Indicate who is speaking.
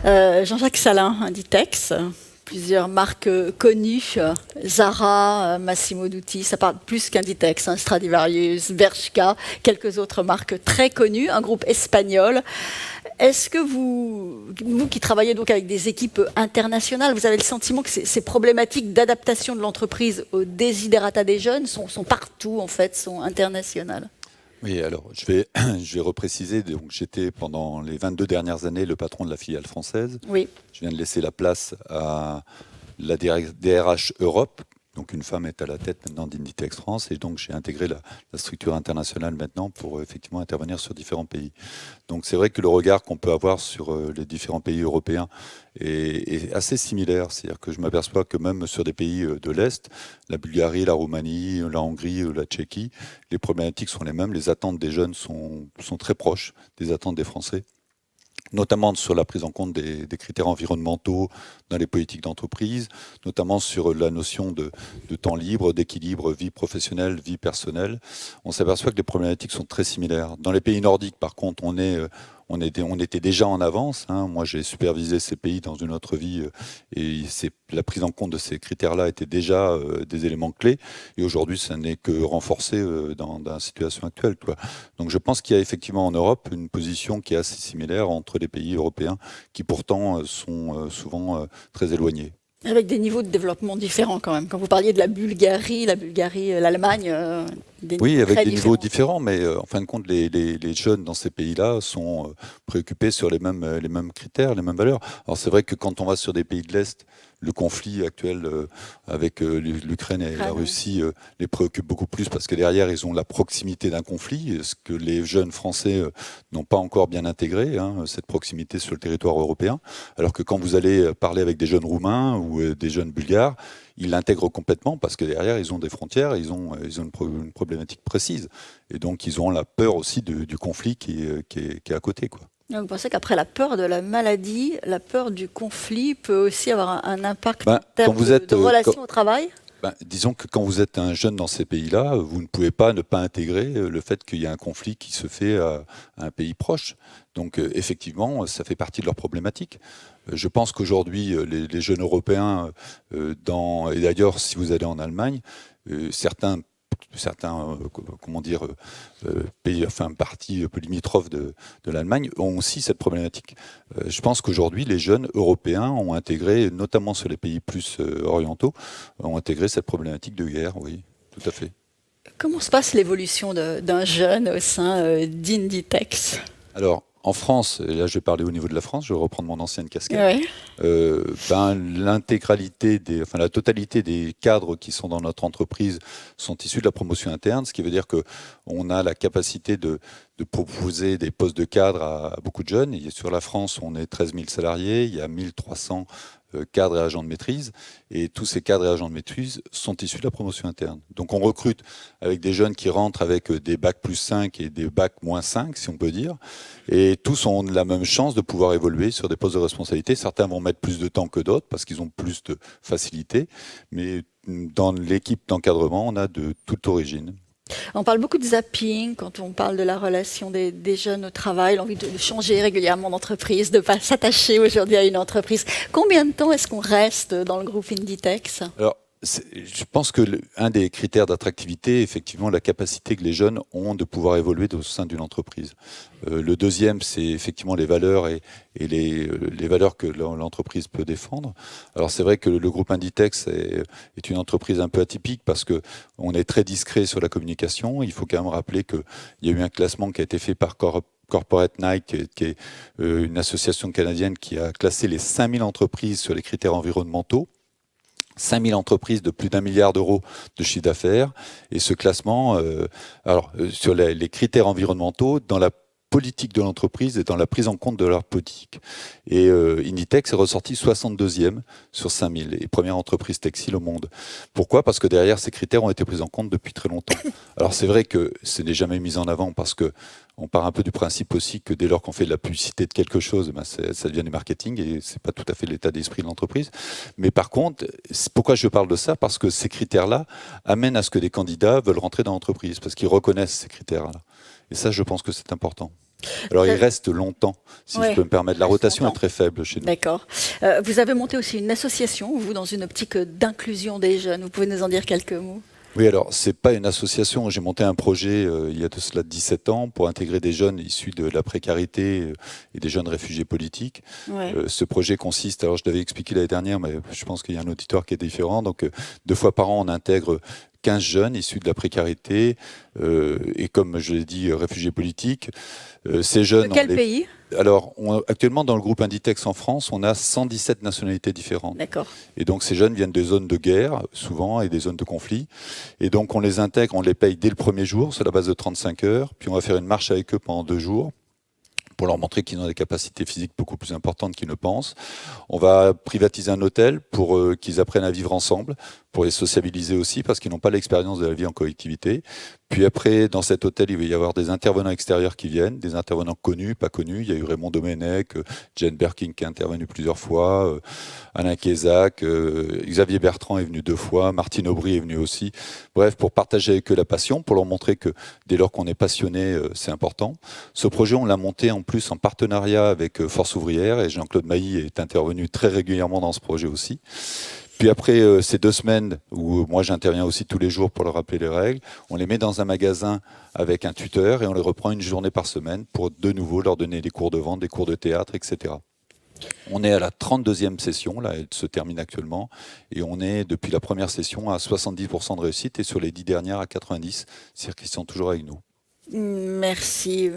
Speaker 1: Jean-Jacques Salin, Inditex, plusieurs marques connues, Zara, Massimo Dutti, ça parle plus qu'Inditex, hein, Stradivarius, Bershka, quelques autres marques très connues, un groupe espagnol. Est-ce que vous qui travaillez donc avec des équipes internationales, vous avez le sentiment que ces problématiques d'adaptation de l'entreprise aux desiderata des jeunes sont partout, en fait, sont internationales?
Speaker 2: Oui, alors je vais repréciser. Donc, j'étais pendant les 22 dernières années le patron de la filiale française.
Speaker 1: Oui.
Speaker 2: Je viens de laisser la place à la DRH Europe. Donc une femme est à la tête maintenant d'Inditex France et donc j'ai intégré la structure internationale maintenant pour effectivement intervenir sur différents pays. Donc c'est vrai que le regard qu'on peut avoir sur les différents pays européens est assez similaire. C'est-à-dire que je m'aperçois que même sur des pays de l'Est, la Bulgarie, la Roumanie, la Hongrie, la Tchéquie, les problématiques sont les mêmes. Les attentes des jeunes sont très proches des attentes des Français, notamment sur la prise en compte des critères environnementaux dans les politiques d'entreprise, notamment sur la notion de temps libre, d'équilibre, vie professionnelle, vie personnelle. On s'aperçoit que les problématiques sont très similaires. Dans les pays nordiques, par contre, on était déjà en avance. Hein. Moi, j'ai supervisé ces pays dans une autre vie et la prise en compte de ces critères-là était déjà des éléments clés. Et aujourd'hui, ça n'est que renforcé dans la situation actuelle, quoi. Donc je pense qu'il y a effectivement en Europe une position qui est assez similaire entre les pays européens qui pourtant sont souvent très éloignés.
Speaker 1: Avec des niveaux de développement différents quand même. Quand vous parliez de la Bulgarie, l'Allemagne, des
Speaker 2: Oui, avec
Speaker 1: très
Speaker 2: des niveaux
Speaker 1: différents.
Speaker 2: différents, mais en fin de compte, les jeunes dans ces pays-là sont préoccupés sur les mêmes critères, les mêmes valeurs. Alors c'est vrai que quand on va sur des pays de l'Est, le conflit actuel avec l'Ukraine et la Russie les préoccupe beaucoup plus parce que derrière, ils ont la proximité d'un conflit, ce que les jeunes Français n'ont pas encore bien intégré, hein, cette proximité sur le territoire européen. Alors que quand vous allez parler avec des jeunes Roumains ou des jeunes Bulgares, ils l'intègrent complètement parce que derrière, ils ont des frontières, ils ont une problématique précise. Et donc, ils ont la peur aussi du conflit qui est à côté, quoi.
Speaker 1: Vous pensez qu'après la peur de la maladie, la peur du conflit peut aussi avoir un impact en termes de relations au travail?
Speaker 2: Disons que quand vous êtes un jeune dans ces pays-là, vous ne pouvez pas ne pas intégrer le fait qu'il y a un conflit qui se fait à un pays proche. Donc effectivement, ça fait partie de leurs problématiques. Je pense qu'aujourd'hui, les jeunes Européens, et d'ailleurs si vous allez en Allemagne, certains pays, enfin parties limitrophes de l'Allemagne ont aussi cette problématique. Je pense qu'aujourd'hui, les jeunes européens ont intégré, notamment sur les pays plus orientaux, ont intégré cette problématique de guerre, oui, tout à fait.
Speaker 1: Comment se passe l'évolution d'un jeune au sein d'Inditex?
Speaker 2: Alors, en France, et là je vais parler au niveau de la France, je vais reprendre mon ancienne casquette, l'intégralité, la totalité des cadres qui sont dans notre entreprise sont issus de la promotion interne, ce qui veut dire qu'on a la capacité de proposer des postes de cadre à beaucoup de jeunes. Et sur la France, on est 13 000 salariés, il y a 1300 cadres et agents de maîtrise, et tous ces cadres et agents de maîtrise sont issus de la promotion interne. Donc on recrute avec des jeunes qui rentrent avec des bacs +5 et des bacs -5, si on peut dire, et tous ont la même chance de pouvoir évoluer sur des postes de responsabilité. Certains vont mettre plus de temps que d'autres parce qu'ils ont plus de facilité, mais dans l'équipe d'encadrement, on a de toute origine.
Speaker 1: On parle beaucoup de zapping quand on parle de la relation des jeunes au travail, l'envie de changer régulièrement d'entreprise, de ne pas s'attacher aujourd'hui à une entreprise. Combien de temps est-ce qu'on reste dans le groupe Inditex?
Speaker 2: Alors, je pense que un des critères d'attractivité est effectivement la capacité que les jeunes ont de pouvoir évoluer au sein d'une entreprise. Le deuxième, c'est effectivement les valeurs et les valeurs que l'entreprise peut défendre. Alors c'est vrai que le groupe Inditex est une entreprise un peu atypique parce que on est très discret sur la communication. Il faut quand même rappeler qu'il y a eu un classement qui a été fait par Corporate Knight, qui est une association canadienne qui a classé les 5000 entreprises sur les critères environnementaux. 5000 entreprises de plus d'1 milliard d'euros de chiffre d'affaires. Et ce classement, sur les critères environnementaux, dans la politique de l'entreprise et dans la prise en compte de leur politique. Et Inditex est ressorti 62e sur 5000 et première entreprise textile au monde. Pourquoi? Parce que derrière, ces critères ont été pris en compte depuis très longtemps. Alors c'est vrai que ce n'est jamais mis en avant parce que on part un peu du principe aussi que dès lors qu'on fait de la publicité de quelque chose, ça devient du marketing et c'est pas tout à fait l'état d'esprit de l'entreprise. Mais par contre, pourquoi je parle de ça? Parce que ces critères-là amènent à ce que des candidats veulent rentrer dans l'entreprise parce qu'ils reconnaissent ces critères-là. Et ça, je pense que c'est important. Alors, il reste longtemps, si
Speaker 1: Ouais,
Speaker 2: je peux me permettre. La rotation est
Speaker 1: longtemps.
Speaker 2: très faible chez nous.
Speaker 1: D'accord. Vous avez monté aussi une association, vous, dans une optique d'inclusion des jeunes. Vous pouvez nous en dire quelques mots?
Speaker 2: Oui, alors, c'est pas une association. J'ai monté un projet il y a de cela 17 ans pour intégrer des jeunes issus de la précarité et des jeunes réfugiés politiques.
Speaker 1: Ouais.
Speaker 2: Ce projet consiste, alors je l'avais expliqué l'année dernière, mais je pense qu'il y a un auditoire qui est différent. Donc, 2 fois par an, on intègre 15 jeunes issus de la précarité et, comme je l'ai dit, réfugiés politiques. Ces jeunes,
Speaker 1: De quel pays?
Speaker 2: Alors, actuellement, dans le groupe Inditex en France, on a 117 nationalités différentes.
Speaker 1: D'accord.
Speaker 2: Et donc, ces jeunes viennent de zones de guerre, souvent, et des zones de conflit. Et donc, on les intègre, on les paye dès le premier jour, sur la base de 35 heures. Puis, on va faire une marche avec eux pendant 2 jours pour leur montrer qu'ils ont des capacités physiques beaucoup plus importantes qu'ils ne pensent. On va privatiser un hôtel pour qu'ils apprennent à vivre ensemble, pour les sociabiliser aussi, parce qu'ils n'ont pas l'expérience de la vie en collectivité. Puis après, dans cet hôtel, il va y avoir des intervenants extérieurs qui viennent, des intervenants connus, pas connus. Il y a eu Raymond Domenech, Jane Birkin qui est intervenu plusieurs fois, Alain Kézac, Xavier Bertrand est venu 2 fois, Martine Aubry est venu aussi. Bref, pour partager avec eux la passion, pour leur montrer que dès lors qu'on est passionné, c'est important. Ce projet, on l'a monté en plus en partenariat avec Force Ouvrière, et Jean-Claude Mailly est intervenu très régulièrement dans ce projet aussi. Puis après ces 2 semaines où moi j'interviens aussi tous les jours pour leur rappeler les règles, on les met dans un magasin avec un tuteur et on les reprend une journée par semaine pour de nouveau leur donner des cours de vente, des cours de théâtre, etc. On est à la 32e session, là elle se termine actuellement, et on est depuis la première session à 70% de réussite et sur les 10 dernières à 90%, c'est-à-dire qu'ils sont toujours avec nous.
Speaker 1: Merci.